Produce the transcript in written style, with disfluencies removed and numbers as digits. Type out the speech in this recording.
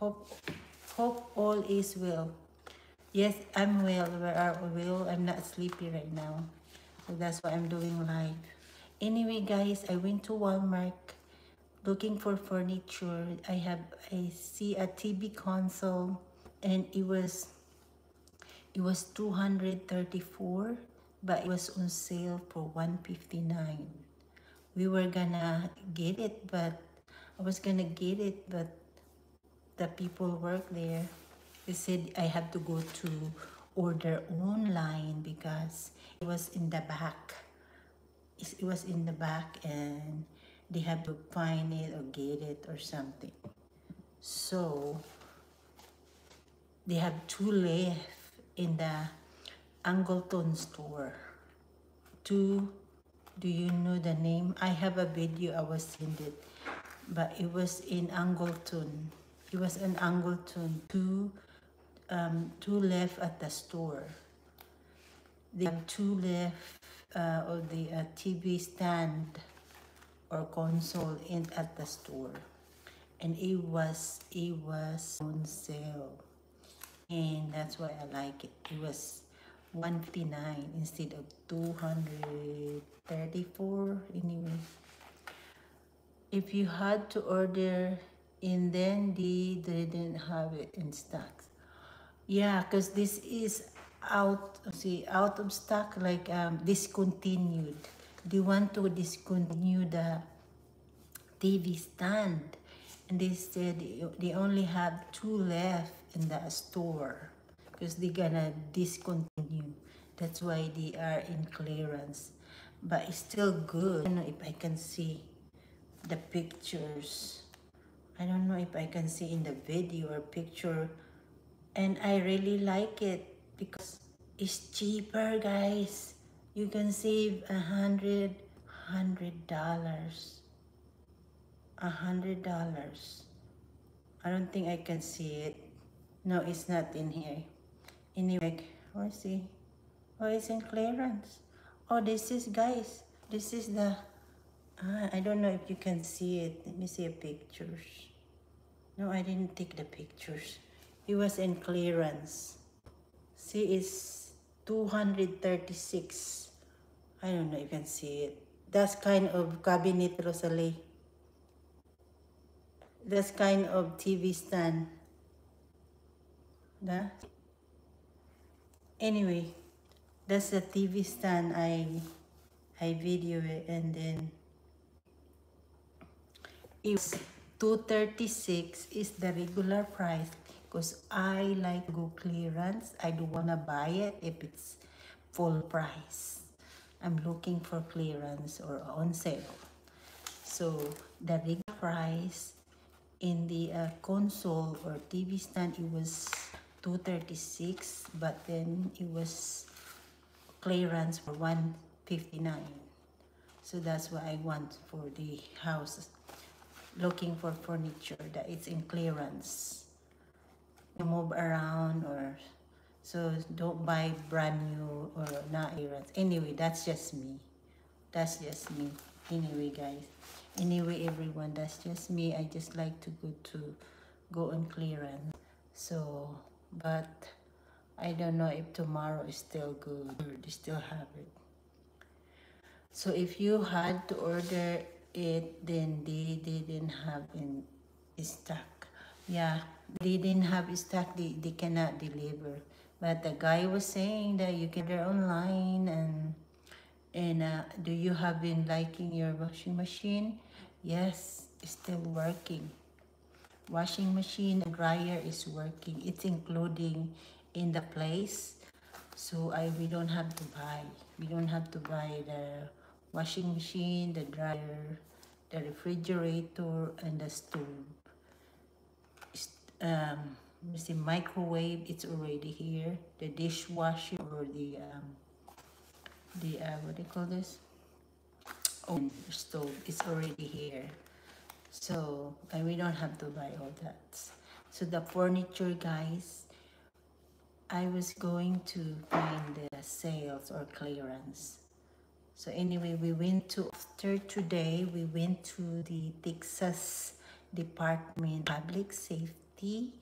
hope all is well. Yes, I'm well. Where are we? Well, I'm not sleepy right now. So that's why I'm doing live. Anyway, guys, I went to Walmart looking for furniture. I see a TV console and it was 234, but it was on sale for 159. We were gonna get it, but I was gonna get it, but the people work there, they said I have to go to order online because it was in the back. It was in the back and they have to find it or get it or something. So they have two left in the Angleton store. Two, do you know the name? I have a video, I was send it, but it was in Angleton. It was in Angleton. Two left at the store. They have two left of the TV stand or console at the store, and it was on sale, and that's why I like it. It was 159 instead of 234 anyway. If you had to order and then they didn't have it in stock. Yeah, because this is out of stock, like discontinued. They want to discontinue the TV stand, and they said they only have two left in the store because they're gonna discontinue. That's why they are in clearance, but it's still good. I don't know if I can see the pictures. I don't know if I can see in the video or picture, and I really like it because it's cheaper, guys. You can save $100. $100. I don't think I can see it. No, it's not in here. Anyway, let's see. Oh, it's in clearance. Oh, this is, guys. This is the. I don't know if you can see it. Let me see the pictures. No, I didn't take the pictures. It was in clearance. See, it's 236. I don't know if you can see it. That's kind of cabinet, Rosalie. That's kind of TV stand. Anyway, that's the TV stand. I video it, and then it was 236 is the regular price because I like to go clearance. I don't wanna buy it if it's full price. I'm looking for clearance or on sale. So the regular price in the console or TV stand, it was 236, but then it was clearance for 159. So that's what I want for the house. Looking for furniture that it's in clearance. You move around, or so don't buy brand new or not clearance. Anyway, that's just me. That's just me. Anyway, guys. Anyway, everyone, that's just me. I just like to go on clearance. So, but I don't know if tomorrow is still good or they still have it. So if you had to order it, then they didn't have in stock. Yeah, they didn't have stock. They cannot deliver. But the guy was saying that you can order online, and do you have been liking your washing machine? Yes, it's still working. Washing machine and dryer is working. It's including in the place. So we don't have to buy. We don't have to buy the washing machine, the dryer, the refrigerator, and the stove. The microwave, it's already here. The dishwasher or the what do you call this? Oven stove is already here. So we don't have to buy all that. So the furniture, guys, I was going to find the sales or clearance. So anyway, after today, we went to the Texas Department of Public Safety quality.